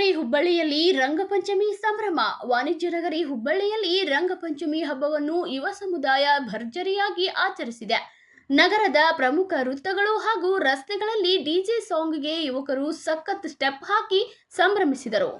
ನಗರಿ ಹುಬ್ಬಳ್ಳಿಯಲ್ಲಿ ರಂಗಪಂಚಮಿ ಸಂಭ್ರಮ. ವಾಣಿಜ್ಯ ನಗರಿ ಹುಬ್ಬಳ್ಳಿಯಲ್ಲಿ ರಂಗಪಂಚಮಿ ಹಬ್ಬವನ್ನು ಯುವ ಸಮುದಾಯ ಭರ್ಜರಿಯಾಗಿ ಆಚರಿಸಿದೆ. ನಗರದ ಪ್ರಮುಖ ವೃತ್ತಗಳು ಹಾಗೂ ರಸ್ತೆಗಳಲ್ಲಿ ಡಿಜೆ ಸಾಂಗ್ಗೆ ಯುವಕರು ಸಖತ್ ಸ್ಟೆಪ್ ಹಾಕಿ ಸಂಭ್ರಮಿಸಿದರು.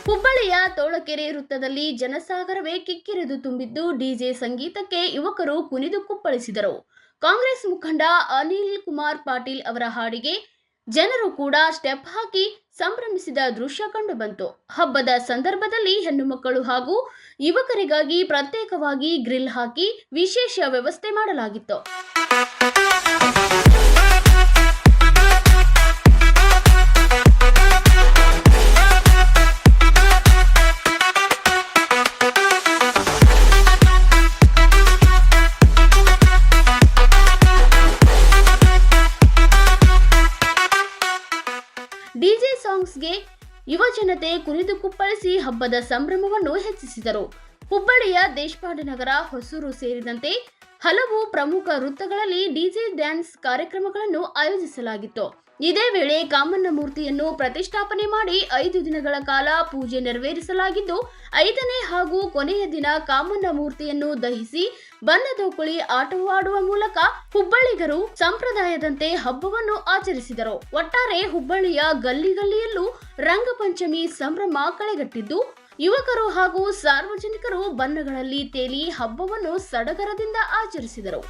ಹುಬ್ಬಳ್ಳಿಯ ತೋಳಕೆರೆ ವೃತ್ತದಲ್ಲಿ ಜನಸಾಗರವೇ ಕಿಕ್ಕಿರಿದು ತುಂಬಿದ್ದು ಡಿಜೆ ಸಂಗೀತಕ್ಕೆ ಯುವಕರು ಕುಣಿದು ಕುಪ್ಪಳಿಸಿದರು. ಕಾಂಗ್ರೆಸ್ ಮುಖಂಡ ಅನಿಲ್ ಕುಮಾರ್ ಪಾಟೀಲ್ ಅವರ ಹಾಡಿಗೆ ಜನರು ಕೂಡ ಸ್ಟೆಪ್ ಹಾಕಿ ಸಂಭ್ರಮಿಸಿದ ದೃಶ್ಯ ಕಂಡುಬಂತು. ಹಬ್ಬದ ಸಂದರ್ಭದಲ್ಲಿ ಹೆಣ್ಣು ಮಕ್ಕಳು ಹಾಗೂ ಯುವಕರಿಗಾಗಿ ಪ್ರತ್ಯೇಕವಾಗಿ ಗ್ರಿಲ್ ಹಾಕಿ ವಿಶೇಷ ವ್ಯವಸ್ಥೆ ಮಾಡಲಾಗಿತ್ತು. ಡಿಜೆ ಸಾಂಗ್ಸ್ಗೆ ಯುವ ಜನತೆ ಕುಣಿದು ಕುಪ್ಪಳಿಸಿ ಹಬ್ಬದ ಸಂಭ್ರಮವನ್ನು ಹೆಚ್ಚಿಸಿದರು. ಹುಬ್ಬಳ್ಳಿಯ ದೇಶಪಾಂಡೆ ನಗರ, ಹೊಸೂರು ಸೇರಿದಂತೆ ಹಲವು ಪ್ರಮುಖ ವೃತ್ತಗಳಲ್ಲಿ ಡಿಜೆ ಡ್ಯಾನ್ಸ್ ಕಾರ್ಯಕ್ರಮಗಳನ್ನು ಆಯೋಜಿಸಲಾಗಿತ್ತು. ಇದೇ ವೇಳೆ ಕಾಮಣ್ಣ ಮೂರ್ತಿಯನ್ನು ಪ್ರತಿಷ್ಠಾಪನೆ ಮಾಡಿ 5 ದಿನಗಳ ಕಾಲ ಪೂಜೆ ನೆರವೇರಿಸಲಾಗಿದ್ದು, 5ನೇ ಹಾಗೂ ಕೊನೆಯ ದಿನ ಕಾಮಣ್ಣ ಮೂರ್ತಿಯನ್ನು ದಹಿಸಿ ಬಣ್ಣದ ಕುಳಿ ಆಟವಾಡುವ ಮೂಲಕ ಹುಬ್ಬಳ್ಳಿಗರು ಸಂಪ್ರದಾಯದಂತೆ ಹಬ್ಬವನ್ನು ಆಚರಿಸಿದರು. ಒಟ್ಟಾರೆ ಹುಬ್ಬಳ್ಳಿಯ ಗಲ್ಲಿ ಗಲ್ಲಿಯಲ್ಲೂ ರಂಗಪಂಚಮಿ ಸಂಭ್ರಮ ಕಳೆಗಟ್ಟಿದ್ದು, ಯುವಕರು ಹಾಗೂ ಸಾರ್ವಜನಿಕರು ಬಣ್ಣಗಳಲ್ಲಿ ತೇಲಿ ಹಬ್ಬವನ್ನು ಸಡಗರದಿಂದ ಆಚರಿಸಿದರು.